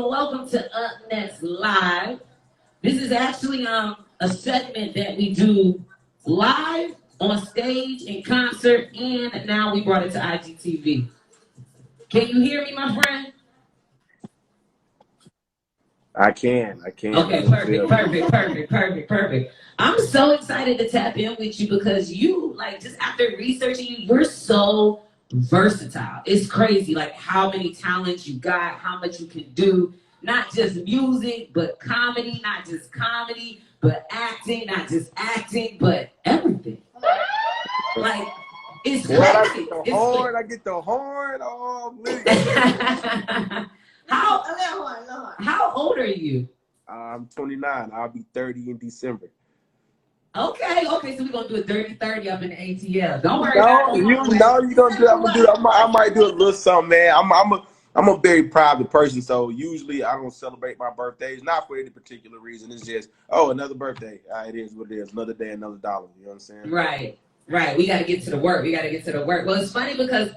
welcome to Up Next Live. This is actually a segment that we do live on stage in concert, and now we brought it to IGTV. Can you hear me, my friend? I can. Okay, perfect. I'm so excited to tap in with you because you, like, just after researching you, you're so versatile. It's crazy, like, how many talents you got, how much you can do. Not just music, but comedy, not just comedy, but acting, not just acting, but everything. Like, it's crazy. I get the horn. Oh, man. How old are you? I'm 29. I'll be 30 in December. Okay, so we're gonna do a dirty 30 up in the ATL. Don't worry about it. You gonna do. I might do a little something, man. I'm a very private person, so usually I don't celebrate my birthdays. Not for any particular reason. It's just another birthday. It is what it is. Another day, another dollar. You know what I'm saying? Right. We gotta get to the work. Well, it's funny because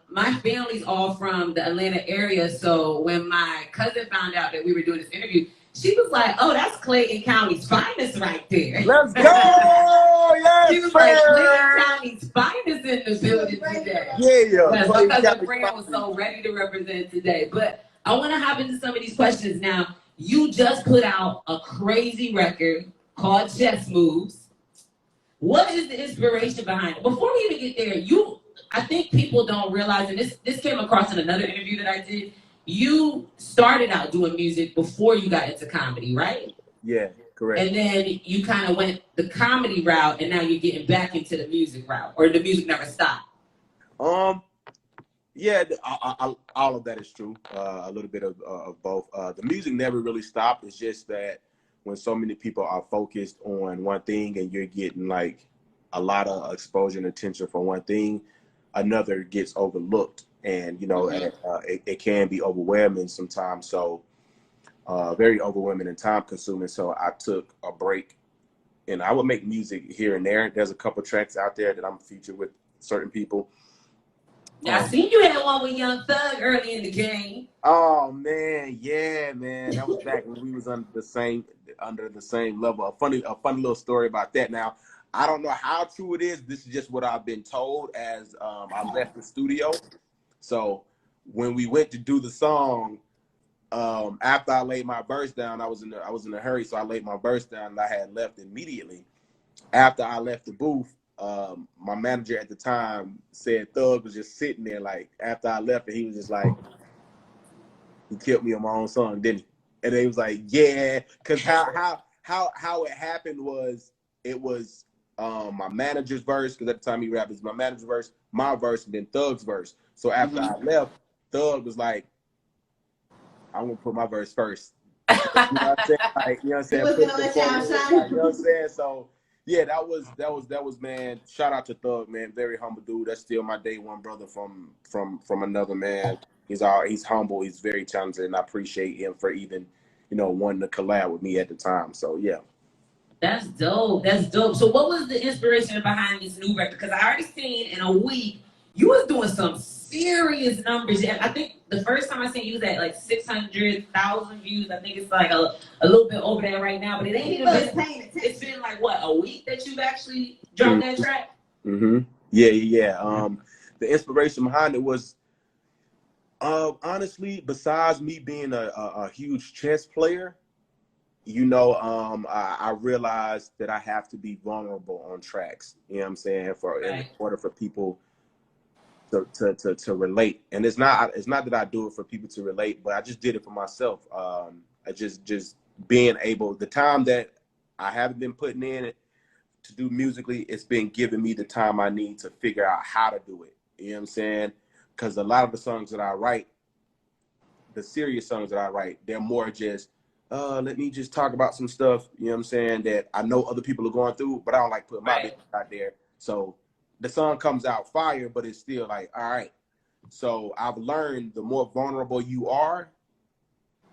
my family's all from the Atlanta area, so when my cousin found out that we were doing this interview, she was like, "Oh, that's Clayton County's finest right there." Let's go! Yes, she was like, "Clayton County's finest in the building today." Yeah. Yes, my cousin Fran was so ready to represent today. But I want to hop into some of these questions now. You just put out a crazy record called Chess Moves. What is the inspiration behind it? Before we even get there, I think people don't realize, and this came across in another interview that I did, you started out doing music before you got into comedy, right? Yeah, correct. And then you kind of went the comedy route, and now you're getting back into the music route, or the music never stopped? Yeah, all of that is true. A little bit of both. The music never really stopped. It's just that when so many people are focused on one thing and you're getting like a lot of exposure and attention for one thing, another gets overlooked, and it can be overwhelming sometimes. So very overwhelming and time consuming. So I took a break, and I would make music here and there. There's a couple tracks out there that I'm featured with certain people. Yeah, I seen you had one with Young Thug early in the game. Oh man, yeah, man. That was back when we was under the same level. A funny little story about that. Now, I don't know how true it is. This is just what I've been told as I left the studio. So when we went to do the song, after I laid my verse down, I was in a hurry, so I laid my verse down and I had left immediately. After I left the booth, my manager at the time said Thug was just sitting there, like, after I left, and he was just like, "He killed me on my own song, didn't he?" And they was like, "Yeah," because how it happened was, it was my manager's verse, because at the time he rapped, it's my manager's verse, my verse, and then Thug's verse. So after I left, Thug was like, "I'm gonna put my verse first." You know what I'm saying? Like, you know what I'm saying? You know what I'm saying? So yeah, that was man. Shout out to Thug, man. Very humble dude. That's still my day one brother from another man. He's humble. He's very talented, and I appreciate him for even, wanting to collab with me at the time. So yeah. That's dope. So what was the inspiration behind this new record? Because I already seen in a week you was doing some serious numbers. I think the first time I seen you was at like 600,000 views. I think it's like a little bit over there right now, but it ain't even been. It's been like what, a week that you've actually dropped that track? Mm-hmm. Yeah. The inspiration behind it was, honestly, besides me being a huge chess player, I realized that I have to be vulnerable on tracks. You know what I'm saying? In order for people to relate. And it's not that I do it for people to relate, but I just did it for myself. I just being able, the time that I haven't been putting in it to do musically, it's been giving me the time I need to figure out how to do it. You know what I'm saying? Because a lot of the songs that I write, the serious songs that I write, they're more just, let me just talk about some stuff, you know what I'm saying, that I know other people are going through, but I don't like putting my business out there. So the song comes out fire, but it's still like, all right. So I've learned the more vulnerable you are,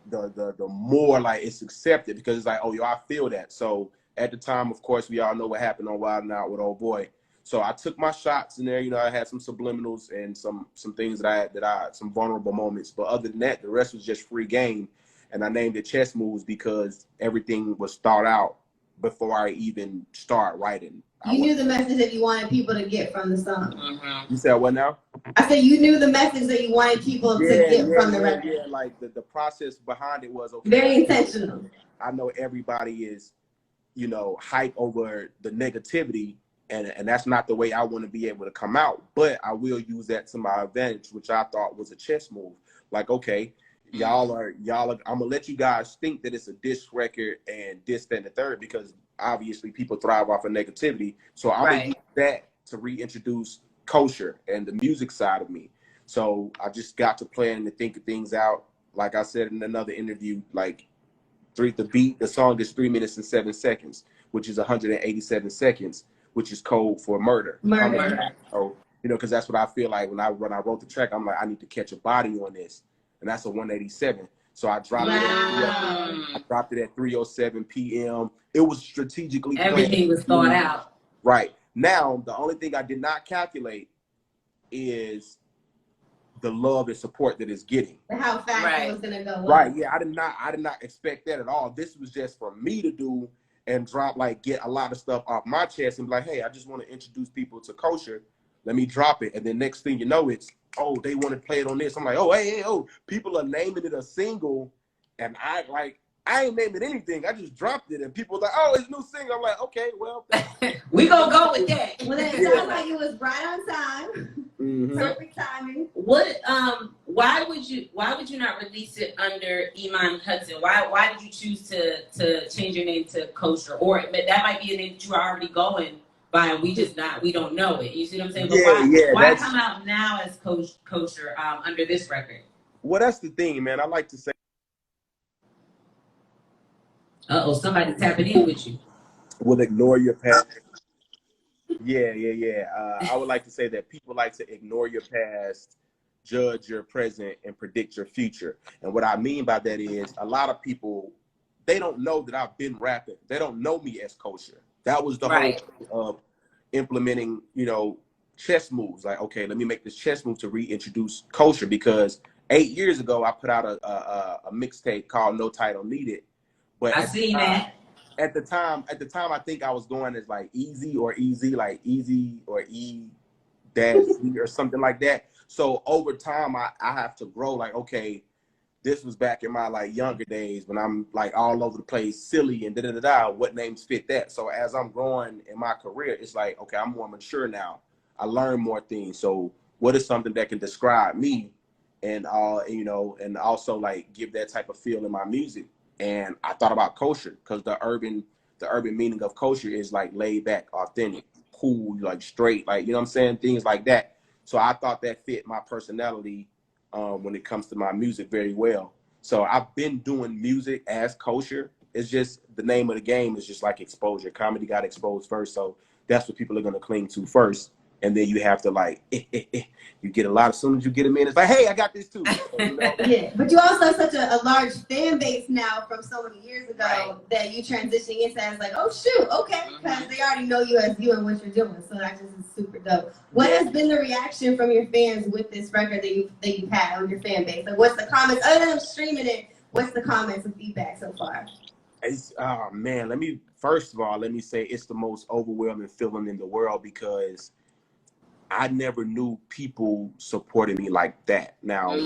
the more like it's accepted, because it's like, oh, yo, I feel that. So at the time, of course, we all know what happened on WildNOut with old boy. So I took my shots in there. You know, I had some subliminals and some things that I some vulnerable moments. But other than that, the rest was just free game. And I named it Chess Moves because everything was thought out before I even start writing. You knew the message that you wanted people to get from the song. Mm-hmm. You said what now? I said you knew the message that you wanted people to get from the record. Yeah, like the process behind it was okay. Very intentional. I know everybody is, you know, hype over the negativity, and that's not the way I want to be able to come out. But I will use that to my advantage, which I thought was a chess move. Like, okay, y'all are, I'm gonna let you guys think that it's a diss record and this, that, and the third, because obviously people thrive off of negativity. So I'm gonna use that to reintroduce KOSHER and the music side of me. So I just got to plan and think of things out. Like I said in another interview, like the song is 3 minutes and 7 seconds, which is 187 seconds, which is code for murder. So, you know, because that's what I feel like when I wrote the track. I'm like, I need to catch a body on this, and that's a 187. So I dropped it. I dropped it at 3:07 p.m. It was strategically planned. Everything was thought out. Right. Now, the only thing I did not calculate is the love and support that it's getting. How fast it was gonna go. Right. Yeah, I did not expect that at all. This was just for me to do and drop, like, get a lot of stuff off my chest and be like, hey, I just want to introduce people to KOSHER. Let me drop it. And then next thing you know, it's, oh, they want to play it on this. I'm like, oh, hey, people are naming it a single, and I ain't naming anything. I just dropped it, and people were like, oh, it's a new single. I'm like, okay, well, we gonna go with that. Well, then it sounds like it was right on time. Perfect timing. What? Why would you not release it under Iman Hudson? Why did you choose to change your name to KOSHER? Or that might be a name that you are already going by, and we don't know it. You see what I'm saying? But why come out now as KOSHER under this record? Well, that's the thing, man. I like to say. Somebody's tapping in with you. Will ignore your past. Yeah. I would like to say that people like to ignore your past, judge your present, and predict your future. And what I mean by that is a lot of people, they don't know that I've been rapping. They don't know me as KOSHER. That was the whole thing of implementing, you know, chess moves. Like, okay, let me make this chess move to reintroduce KOSHER, because 8 years ago I put out a mixtape called No Title Needed. But I seen that. At the time, I think I was going as like easy or E dash Z or something like that. So over time, I have to grow. Like, okay, this was back in my like younger days when I'm like all over the place, silly and da. What names fit that? So as I'm growing in my career, it's like, okay, I'm more mature now. I learn more things. So what is something that can describe me, and you know, and also like give that type of feel in my music? And I thought about KOSHER because the urban meaning of KOSHER is like laid back, authentic, cool, like straight, like, you know what I'm saying? Things like that. So I thought that fit my personality when it comes to my music very well. So I've been doing music as KOSHER. It's just the name of the game is just like exposure. Comedy got exposed first. So that's what people are going to cling to first. And then you have to like, you get a lot. As soon as you get them in, it's like, hey, I got this too. So, you know? Yeah, but you also have such a large fan base now from so many years ago that you transitioning into as like, oh shoot, okay, because they already know you as you and what you're doing. So that just is super dope. What has been the reaction from your fans with this record that you've had on your fan base? Like, what's the comments other than streaming it? What's the comments and feedback so far? It's, oh man, let me say it's the most overwhelming feeling in the world, because I never knew people supported me like that. Now,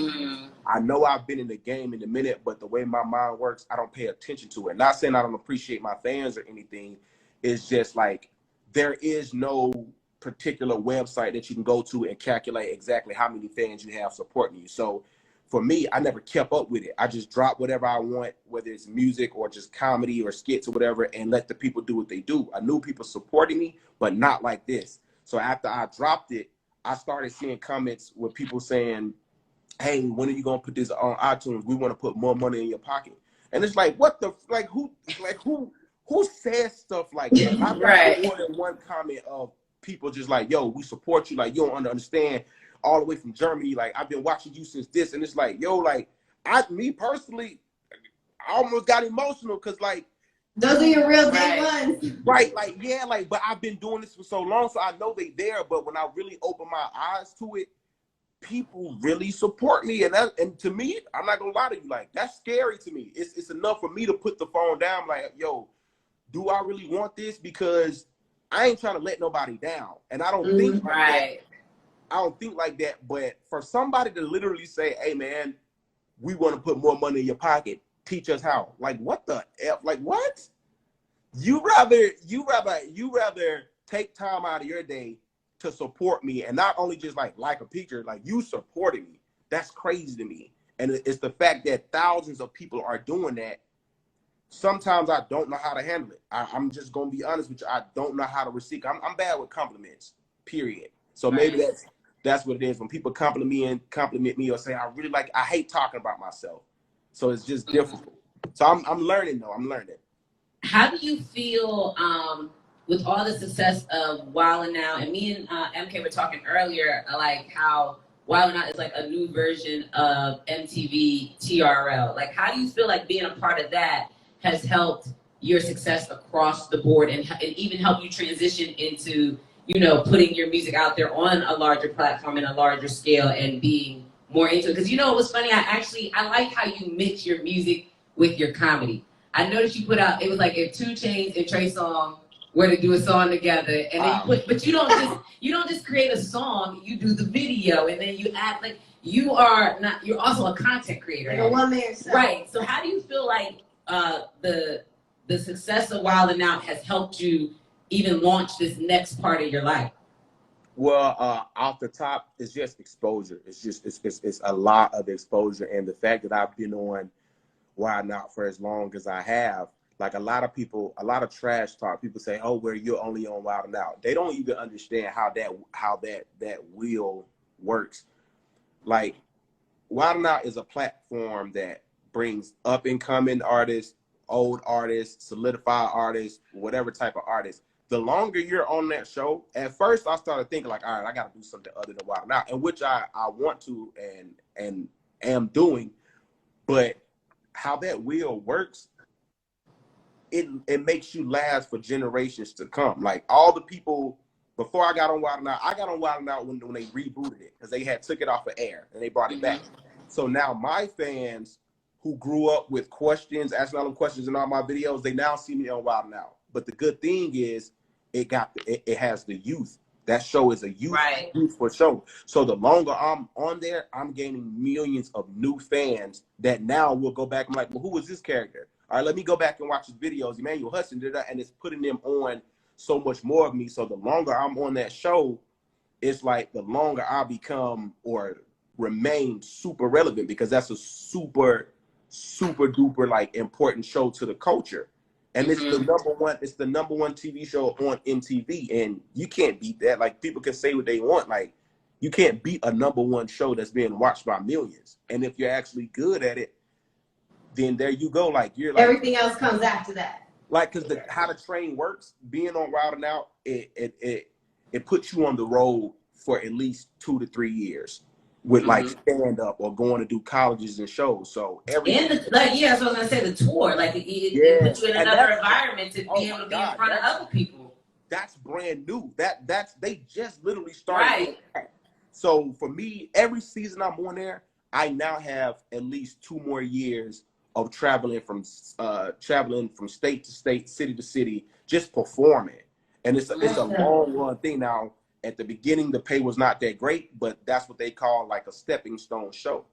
I know I've been in the game in a minute, but the way my mind works, I don't pay attention to it. Not saying I don't appreciate my fans or anything. It's just like there is no particular website that you can go to and calculate exactly how many fans you have supporting you. So for me, I never kept up with it. I just drop whatever I want, whether it's music or just comedy or skits or whatever, and let the people do what they do. I knew people supporting me, but not like this. So after I dropped it, I started seeing comments with people saying, hey, when are you going to put this on iTunes? We want to put more money in your pocket. And it's like, what the, who says stuff like that? I've got more than one comment of people just like, yo, we support you. Like, you don't understand, all the way from Germany. Like, I've been watching you since this. And it's like, yo, like, me personally, I almost got emotional because, like, Those are your real day ones. Right, like, yeah, like, but I've been doing this for so long, so I know they there, but when I really open my eyes to it, people really support me, and to me, I'm not gonna lie to you, like, that's scary to me. It's enough for me to put the phone down, like, yo, do I really want this? Because I ain't trying to let nobody down, and I don't think like that. I don't think like that, but for somebody to literally say, hey, man, we want to put more money in your pocket, teach us how. Like, what the F? Like, what? You rather take time out of your day to support me, and not only just like a picture, like you supporting me. That's crazy to me. And it's the fact that thousands of people are doing that. Sometimes I don't know how to handle it. I'm just gonna be honest with you. I don't know how to receive. I'm bad with compliments, period. So maybe that's what it is. When people compliment me or say I hate talking about myself. So it's just difficult. So I'm learning though. I'm learning. How do you feel with all the success of WildNOut? And me and MK were talking earlier, like how WildNOut is like a new version of MTV TRL. Like, how do you feel like being a part of that has helped your success across the board, and even help you transition into, you know, putting your music out there on a larger platform and a larger scale and being more into it? Because, you know, it was funny. I like how you mix your music with your comedy. I noticed you put out, it was like if 2 Chainz and Trey Songz were to do a song together, and then but you don't just create a song, you do the video, and then you add, like, you're also a content creator. Like a one-man show. Right. So how do you feel like the success of WildNOut has helped you even launch this next part of your life? Well, off the top, it's just exposure. It's a lot of exposure, and the fact that I've been on WildNOut for as long as I have, like, a lot of trash talk. People say, "Oh, well, you're only on WildNOut." They don't even understand how that wheel works. Like, WildNOut is a platform that brings up and coming artists, old artists, solidified artists, whatever type of artists. The longer you're on that show, at first I started thinking like, all right, I got to do something other than WildNOut, and which I want to and am doing. But how that wheel works, it makes you last for generations to come. Like, all the people before I got on WildNOut when they rebooted it, because they had took it off of air and they brought it back. So now my fans who grew up with questions, asking all them questions in all my videos, they now see me on WildNOut. But the good thing is it has the youth. That show is a youthful show. So the longer I'm on there, I'm gaining millions of new fans that now will go back and like, well, who was this character? All right, let me go back and watch his videos. Emmanuel Hudson did that, and it's putting them on so much more of me. So the longer I'm on that show, it's like the longer I become or remain super relevant, because that's a super duper like important show to the culture. And it's the number one TV show on MTV, and you can't beat that. Like, people can say what they want, like, you can't beat a number one show that's being watched by millions. And if you're actually good at it, then there you go. Like, you're like, everything else comes after that. Like, because how the train works, being on WildNOut, it puts you on the road for at least 2 to 3 years with like stand up or going to do colleges and shows. So so I was gonna say the tour, like it puts you in another environment to be able to be in front of other people. That's brand new. They just literally started. Right. So for me, every season I'm on there, I now have at least 2 more years of traveling from state to state, city to city, just performing. And it's a long run thing. Now, at the beginning, the pay was not that great, but that's what they call like a stepping stone show.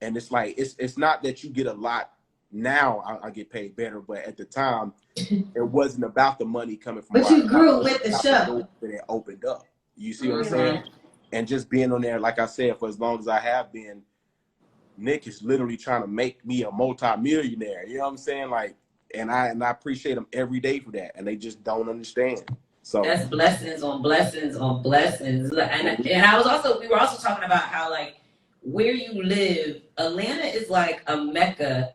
And it's like, it's not that you get a lot now. I get paid better, but at the time, it wasn't about the money coming from. But you grew with the show. That it opened up. You see what I'm saying? And just being on there, like I said, for as long as I have been, Nick is literally trying to make me a multi-millionaire. You know what I'm saying? Like, and I appreciate them every day for that. And they just don't understand. So that's blessings on blessings on blessings. And we were also talking about how, like, where you live, Atlanta is like a mecca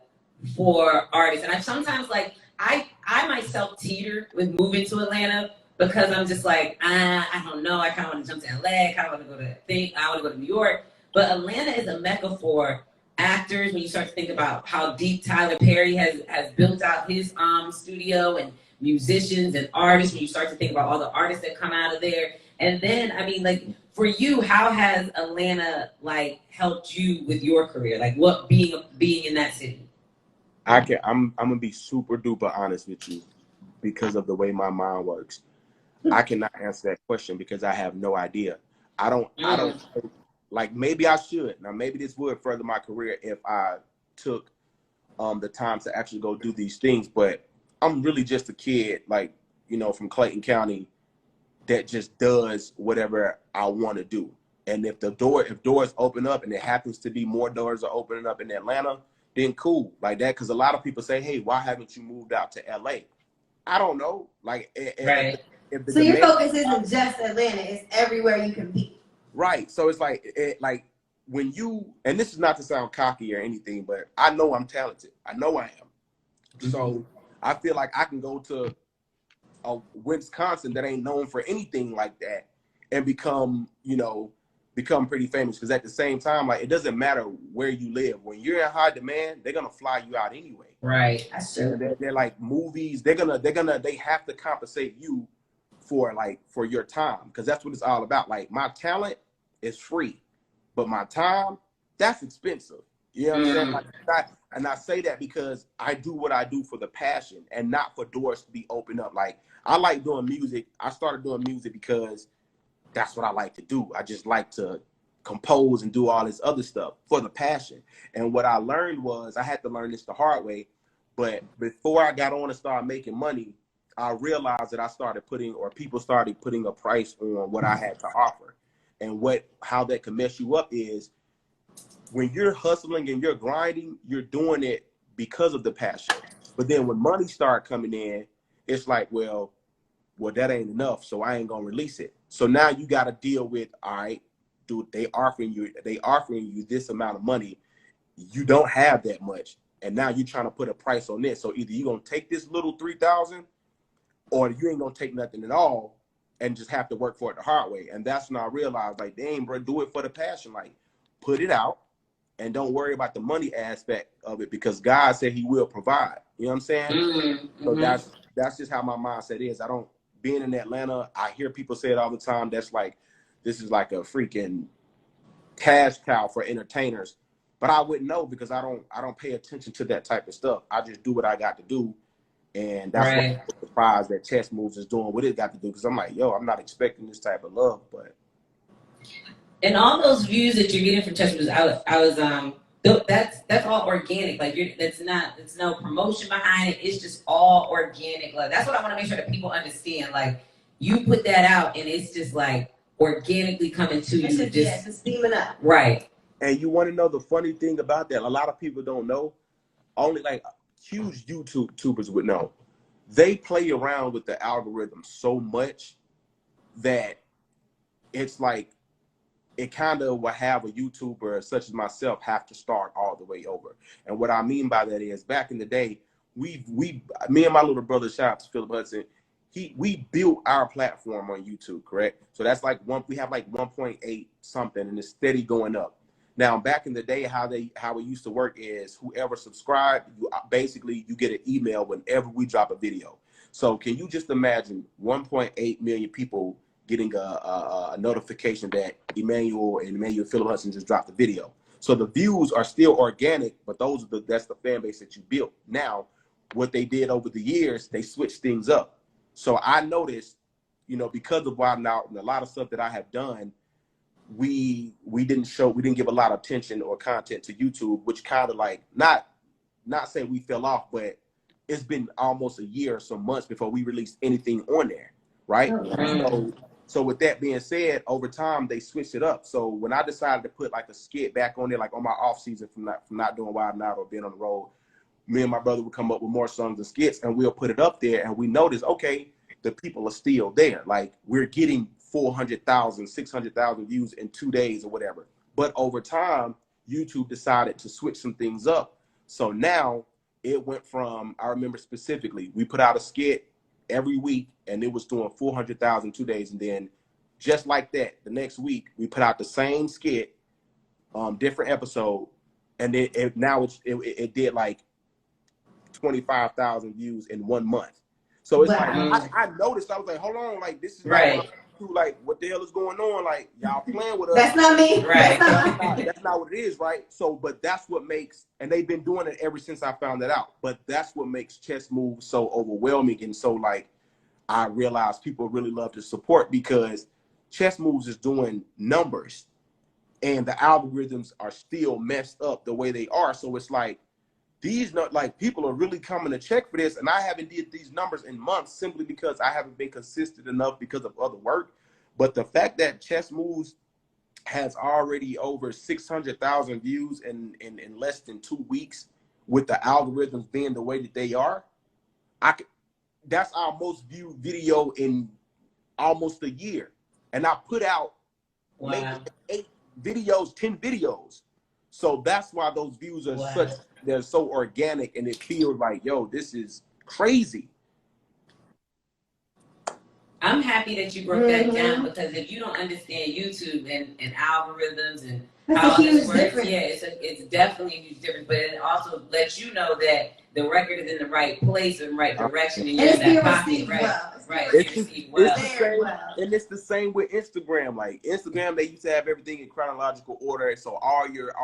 for artists. And I sometimes, like, I myself teeter with moving to Atlanta, because I'm just like, I don't know. I kind of want to jump to LA. I kind of want to go to I want to go to New York. But Atlanta is a mecca for actors, when you start to think about how deep Tyler Perry has built out his studio, and musicians and artists, when you start to think about all the artists that come out of there. And then, I mean, like, for you, how has Atlanta, like, helped you with your career? Like, what being in that city? I'm gonna be super duper honest with you because of the way my mind works. I cannot answer that question because I have no idea. I don't like, maybe I should. Now maybe this would further my career if I took the time to actually go do these things, but I'm really just a kid, like, you know, from Clayton County that just does whatever I want to do. And if doors open up, and it happens to be more doors are opening up in Atlanta, then cool, like that. Because a lot of people say, hey, why haven't you moved out to LA? I don't know. Like, Right. if the So your demand, focus isn't just Atlanta, it's everywhere you compete. right. So it's like, like when you, and this is not to sound cocky or anything, but I know I'm talented. I know I am. So I feel like I can go to a Wisconsin that ain't known for anything like that and become pretty famous. Because at the same time, like, it doesn't matter where you live. When you're in high demand, they're gonna fly you out anyway. Right. That's true. They're like movies. They have to compensate you for your time, because that's what it's all about. Like, my talent is free, but my time, that's expensive. You know what I'm saying? Like, and I say that because I do what I do for the passion and not for doors to be opened up. Like, I like doing music. I started doing music because that's what I like to do. I just like to compose and do all this other stuff for the passion. And what I learned was, I had to learn this the hard way, but before I got on and started making money, I realized that people started putting a price on what I had to offer. And how that can mess you up is, when you're hustling and you're grinding, you're doing it because of the passion. But then when money start coming in, it's like, well, that ain't enough, so I ain't gonna release it. So now you got to deal with, all right, dude, they offering you this amount of money, you don't have that much, and now you're trying to put a price on this. So either you're gonna take this little 3,000, or you ain't gonna take nothing at all and just have to work for it the hard way. And that's when I realized, like, dang, bro, do it for the passion. Like, put it out and don't worry about the money aspect of it, because God said he will provide. You know what I'm saying? Mm-hmm. So that's just how my mindset is. Being in Atlanta, I hear people say it all the time. That's like, this is like a freaking cash cow for entertainers. But I wouldn't know, because I don't pay attention to that type of stuff. I just do what I got to do. And that's why I'm surprised that Chess Moves is doing what it got to do. Because I'm like, yo, I'm not expecting this type of love. But and all those views that you're getting from Chess Moves, that's all organic. Like, it's no promotion behind it. It's just all organic love. That's what I want to make sure that people understand. Like, you put that out, and it's just like organically coming to you. Just steaming up. Right. And you want to know the funny thing about that? A lot of people don't know. Only like huge YouTubers would know. They play around with the algorithm so much that it's like, it kind of will have a YouTuber such as myself have to start all the way over. And what I mean by that is, back in the day, me and my little brother, shout out to Philip Hudson, we built our platform on YouTube, correct? So that's like we have like 1.8 something, and it's steady going up. Now, back in the day, how it used to work is, whoever subscribed, you get an email whenever we drop a video. So can you just imagine 1.8 million people getting a notification that Emmanuel Philip Hudson just dropped the video? So the views are still organic, but that's the fan base that you built. Now, what they did over the years, they switched things up. So I noticed, because of WildNOut and a lot of stuff that I have done, we didn't give a lot of attention or content to YouTube, which kind of like, not saying we fell off, but it's been almost a year or some months before we released anything on there, right? So with that being said, over time they switched it up. So when I decided to put like a skit back on there, like on my off season from not doing WildNOut or being on the road, me and my brother would come up with more songs and skits, and we'll put it up there, and we notice, okay, the people are still there. Like, we're getting 400,000, 600,000 views in 2 days or whatever. But over time, YouTube decided to switch some things up. So now it went from, I remember specifically, we put out a skit every week, and it was doing 400,000 2 days. And then just like that, the next week, we put out the same skit, different episode, and it did like 25,000 views in 1 month. So it's like I noticed. I was like, hold on, like this is not like what the hell is going on? Like y'all playing with us. That's not me. Right. That's not what it is, right? So, but that's what makes, and they've been doing it ever since I found that out. But that's what makes chess moves so overwhelming, and so like I realized people really love to support because chess moves is doing numbers, and the algorithms are still messed up the way they are. So it's like people are really coming to check for this, and I haven't did these numbers in months simply because I haven't been consistent enough because of other work. But the fact that chess moves has already over 600,000 views in less than 2 weeks, with the algorithms being the way that they are, that's our most viewed video in almost a year. And I put out maybe 8 videos, 10 videos. So that's why those views are they're so organic, and it feels like, yo, this is crazy. I'm happy that you broke that down, because if you don't understand YouTube and algorithms and how all this works, it's definitely a huge difference. But it also lets you know that the record is in the right place and right direction, and you're in that pocket, right? It's the same with Instagram. Like Instagram, they used to have everything in chronological order, so all your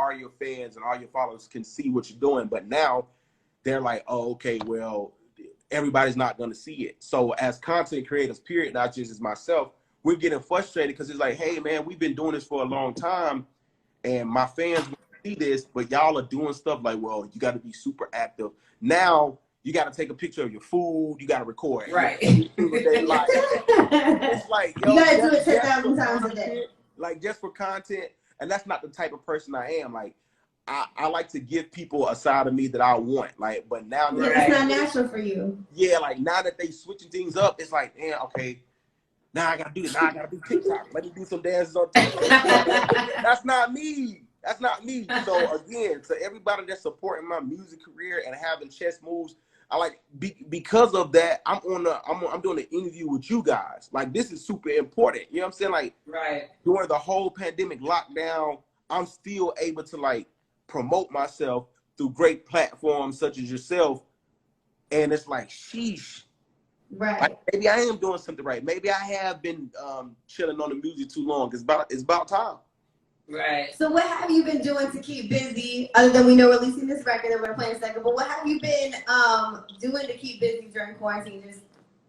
fans and all your followers can see what you're doing. But now they're like, oh, okay, well, everybody's not going to see it. So as content creators, period, not just as myself, we're getting frustrated because it's like, hey, man, we've been doing this for a long time, and my fans want to see this, but y'all are doing stuff like, well, you got to be super active. Now you got to take a picture of your food. You got to record. Right. It's like, yo, you got to do it 10,000 times a day. Like, just for content. And that's not the type of person I am. Like, I like to give people a side of me that I want. Like, but now it's not natural for you. Yeah, like now that they switching things up, it's like, yeah, okay. Now I gotta do this. Now I gotta do TikTok. Let me do some dances on TikTok. That's not me. That's not me. So again, to everybody that's supporting my music career and having chess moves, I like because of that. I'm doing an interview with you guys. Like, this is super important. You know what I'm saying? Like, during the whole pandemic lockdown, I'm still able to like promote myself through great platforms such as yourself, and it's like, sheesh. Right. Like, maybe I am doing something right. Maybe I have been chilling on the music too long. It's about time. Right. So what have you been doing to keep busy, other than we know releasing this record that we're gonna play in a second, but what have you been doing to keep busy during quarantine? Just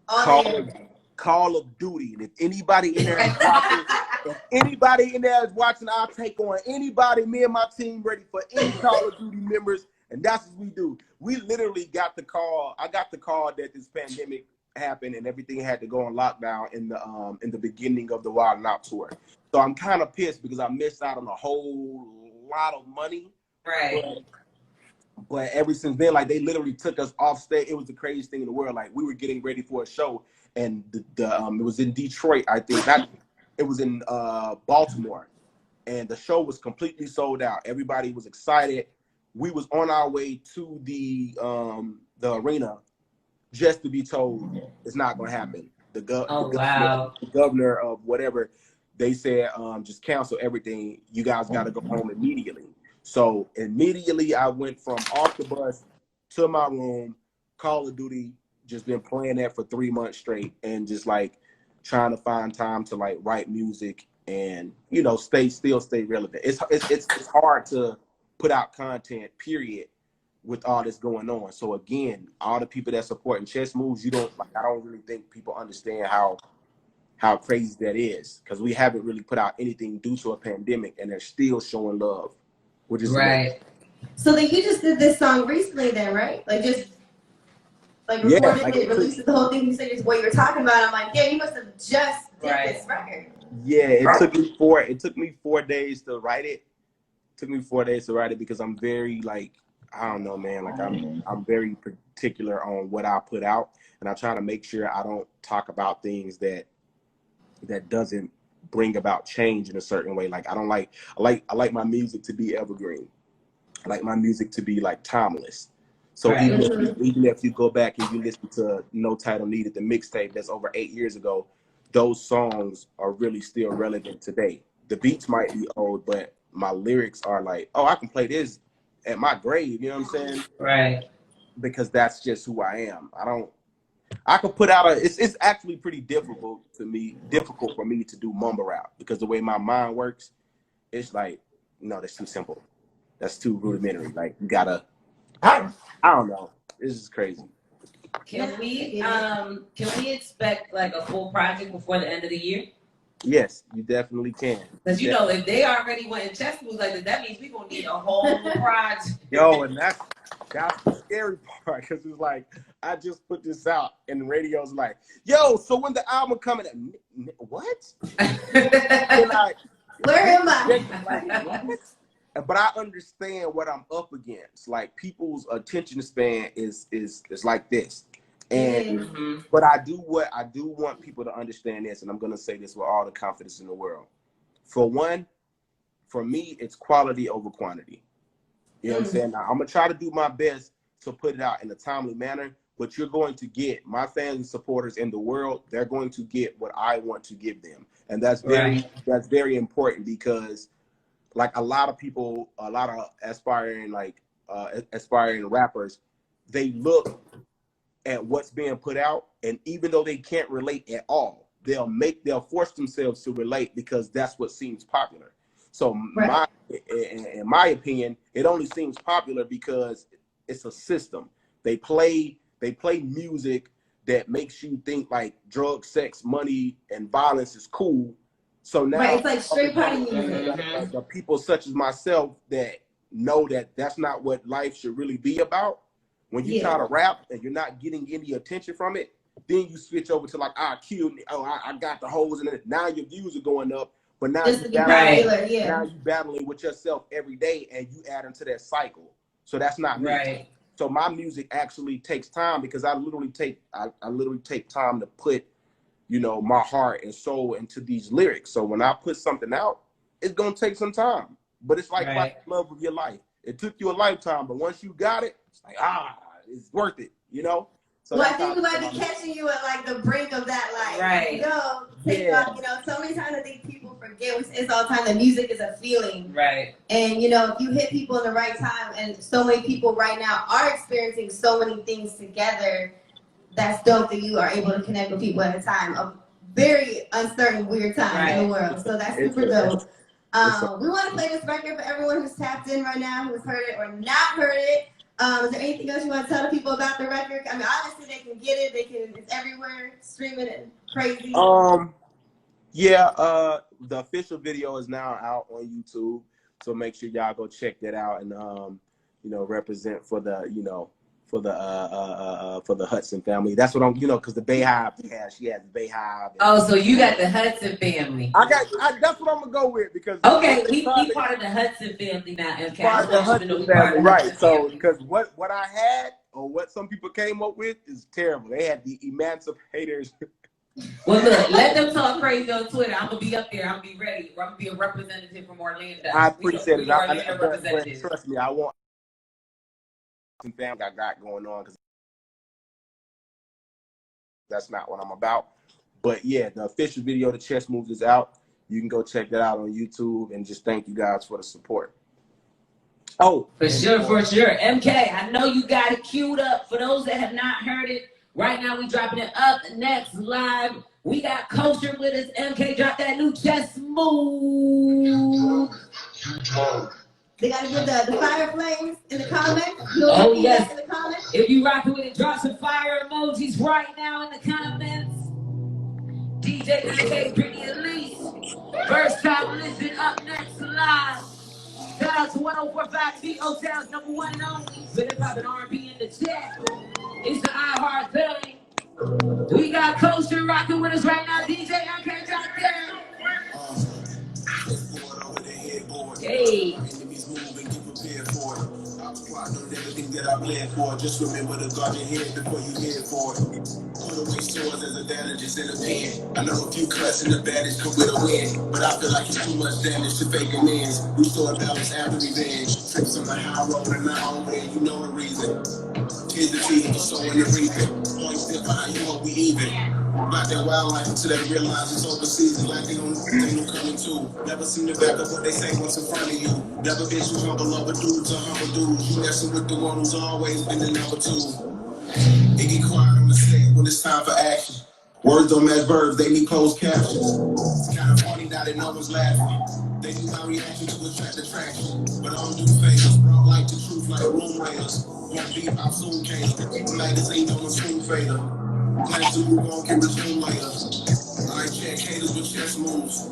all day, every day? Call of Duty. And if anybody in there is watching, I'll take on anybody. Me and my team ready for any Call of Duty members, and that's what we do. We literally got the call. I got the call that this pandemic happened and everything had to go on lockdown in the beginning of the WildNOut tour. So I'm kind of pissed because I missed out on a whole lot of money. Right. But ever since then, like, they literally took us off stage. It was the craziest thing in the world. Like, we were getting ready for a show, and it was in Detroit, I think. It was in Baltimore, and the show was completely sold out. Everybody was excited. We was on our way to the arena, just to be told it's not going to happen. The governor of whatever, they said, just cancel everything. You guys got to go home immediately. So immediately I went from off the bus to my room, Call of Duty, just been playing that for 3 months straight, and just like trying to find time to like write music and, you know, stay relevant. It's hard to put out content, period, with all this going on. So again, all the people that supporting chess moves, I don't really think people understand how crazy that is, because we haven't really put out anything due to a pandemic, and they're still showing love, which is right. So then you just did this song recently, then, right? Like, just like recorded it, released it, the whole thing. You said it's what you were talking about. I'm like, yeah, you must have just did this record. Yeah, it took me 4 days to write it. Because I'm very, like, I don't know, man. Like, I'm very particular on what I put out, and I try to make sure I don't talk about things that doesn't bring about change in a certain way. Like, I like my music to be evergreen. I like my music to be like timeless. So even if you go back and you listen to No Title Needed, the mixtape that's over 8 years ago, those songs are really still relevant today. The beats might be old, but my lyrics are like, oh, I can play this at my grave. You know what I'm saying? Right. Because that's just who I am. I could put out it's actually pretty difficult for me to do mumble rap because the way my mind works, it's like, no, that's too simple. That's too rudimentary. Like you gotta, I don't know. This is crazy. Can we expect like a full project before the end of the year? Yes, you definitely can. Because you know, if they already went in chess moves like that means we're gonna need a whole project. Yo, and that's the scary part because it's like I just put this out and the radio's like, yo, so when the album coming? What? Where am I? Like, what? But I understand what I'm up against. Like people's attention span is like this. And but I do want people to understand this, and I'm gonna say this with all the confidence in the world. For one, for me, it's quality over quantity. You know what I'm saying? Now I'm gonna try to do my best to put it out in a timely manner, but you're going to get my fans and supporters in the world, they're going to get what I want to give them. And that's very important because like a lot of people, a lot of aspiring rappers, they look at what's being put out, and even though they can't relate at all, they'll force themselves to relate because that's what seems popular. So in my opinion, it only seems popular because it's a system. They play music that makes you think like drugs, sex, money, and violence is cool. So now it's like straight party music. The people such as myself that know that that's not what life should really be about. When you try to rap and you're not getting any attention from it, then you switch over to like, I got the hoes in it. Now your views are going up, but now you're battling with yourself every day, and you add into that cycle. So that's not me. Right. So my music actually takes time because I literally take time to put, you know, my heart and soul into these lyrics. So when I put something out, it's gonna take some time. But it's like love of your life. It took you a lifetime, but once you got it, it's like it's worth it, you know. So I think we might be catching you at like the brink of that, like, take off. You know, so many times I think people forget. We say this all the time. That music is a feeling, right? And you know, if you hit people in the right time, and so many people right now are experiencing so many things together. That's dope that you are able to connect with people at a time, a very uncertain, weird time in the world. So that's super dope. We want to play this record for everyone who's tapped in right now, who's heard it or not heard it. Is there anything else you want to tell the people about the record? I mean, obviously they can get it. It's everywhere, streaming it crazy. The official video is now out on YouTube, so make sure y'all go check that out and you know, represent for the, you know, for the Hudson family. That's what I'm, you know, because the Bayhive, she has the Bayhive. Oh, so you got the Hudson family. That's what I'm gonna go with because we part of the Hudson family now, MK. Part of the Hudson family, right? So because what I had or what some people came up with is terrible. They had the emancipators. Well, look, let them talk crazy on Twitter. I'm gonna be up there. I'm gonna be ready. I'm gonna be a representative from Orlando. I appreciate it. Trust me, I want family I got going on because that's not what I'm about. But yeah, the official video, the chess moves, is out. You can go check that out on YouTube, and just thank you guys for the support. Oh, for sure. MK, I know you got it queued up. For those that have not heard it, right now we dropping it up next live. We got KOSHER with us. MK, drop that new chess move. They gotta give the fire flames in the comments. Oh yes. In the comments. If you rocking with it, drop some fire emojis right now in the comments. DJMK, Brittany Elyse. First time listen up next live. Shout out to 1045 T.O. Town's #1 and only. Hip Hop and R&B in the chat. It's the iHeart thing. We got KOSHER rocking with us right now. DJMK, drop down. Hey. On everything that I planned for. Just remember to guard your head before you head for it. Put away swords as advantages in a pen. I know a few cuts and the baddest come with a win, but I feel like it's too much damage to fake amends. Restore balance after revenge. Trips on the high road and not on where you know the reason. Here's the feeding, sowing and reaping. Point step behind you, hope we even. Not that wildlife until they realize it's overseas. Like they don't coming too. Never seen the back of what they say what's in front of you. Never been too humble over dudes or humble dudes. You messing with the one who's always been the number two. It get quiet on the set when it's time for action. Words don't match verbs, they need closed captions. It's kind of funny now that no one's laughing. They do my reaction to attract attraction. But I don't do favors, brought light to truth like room raiders. Won't beef, I'll soon cater. Magazine on a spoon fader. Plans to move on, can resume later. I check haters with chess moves.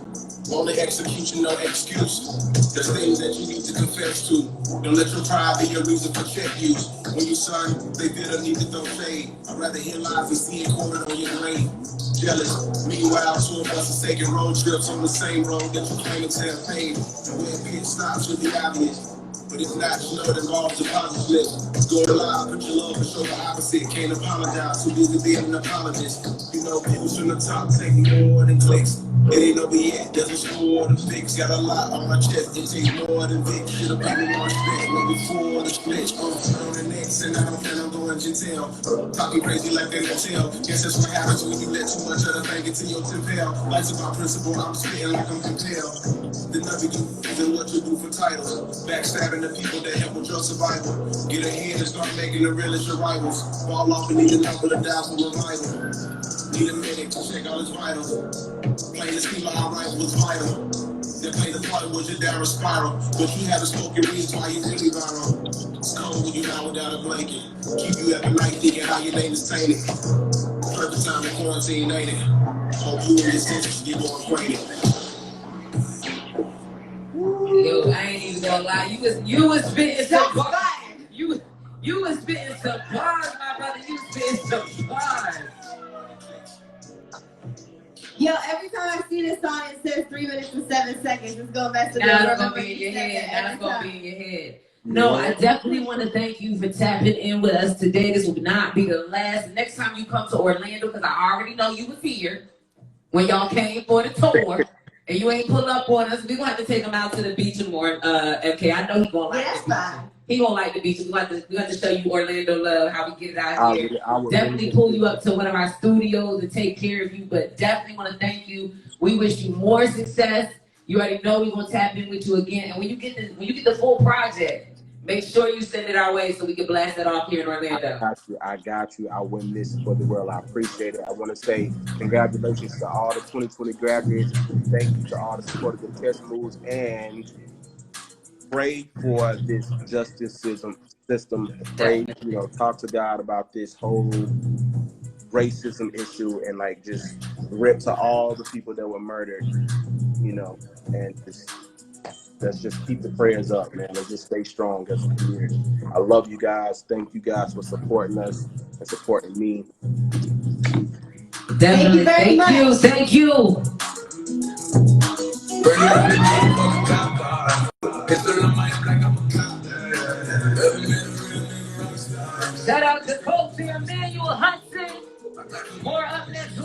Only execution, no excuse. There's things that you need to confess to. Don't let your pride be your reason for check use. When you son, they bitter need to throw shade. I'd rather hear lies than see it quoted on your grave. Jealous. Meanwhile, two of us are taking road trips on the same road that you claim to have paid. And where pit stops would be obvious. But it's not, you know, it involves the positive. Go alive, put your love and show the opposite. Can't apologize, too busy being an apologist. You know, views from the top take more than clicks. It ain't over yet, doesn't score the fix. Got a lot on my chest, it takes more than Vic. Should've been more respect, maybe for the split. On the next, and I don't plan on going to tell. Talking crazy like they don't tell. Guess that's what happens when you let too much of the thing into your temple. Life's about principle, I'm spitting like I'm compelled. The nothing you than what you do for titles. Backstabbing the people that help with your survival. Get ahead and start making the realest your rivals. Fall off and need a number to die for revival. Need a minute to check all his vitals. Playing the scheme of how right was vital. They play the part was your downward spiral. But you haven't spoken reasons why you really viral. It's cold when you lie without a blanket. Keep you up at night thinking how your name is tainted. Perfect time in quarantine, ain't it? Hope you and your sisters get more acquainted. Yo, I ain't even gonna lie. You was spitting some bars. You was spitting some bars, my brother. You spitting some bars. Yo, every time I see this song, it says 3 minutes and 7 seconds. It's gonna mess with Now it's gonna be in your head. Now it's gonna be in your head. No, I definitely want to thank you for tapping in with us today. This will not be the last. Next time you come to Orlando, because I already know you was here when y'all came for the tour. And you ain't pull up on us. We're gonna have to take him out to the beach and more. MK, I know he gonna like the beach. He gonna like the beach. We have to show you Orlando love, how we get it out here. Definitely pull you up to one of our studios and take care of you. But definitely want to thank you. We wish you more success. You already know we're gonna tap in with you again. And when you get the full project, make sure you send it our way so we can blast it off here in Orlando. I got you. I win this for the world. I appreciate it. I want to say congratulations to all the 2020 graduates. Thank you to all the support of the test moves, and pray for this justice system. Pray, talk to God about this whole racism issue, and like just rip to all the people that were murdered, and just let's just keep the prayers up, man. Let's just stay strong as a community. I love you guys. Thank you guys for supporting us and supporting me. Definitely. Thank you. Shout out to Coach Emmanuel Hudson. More up next.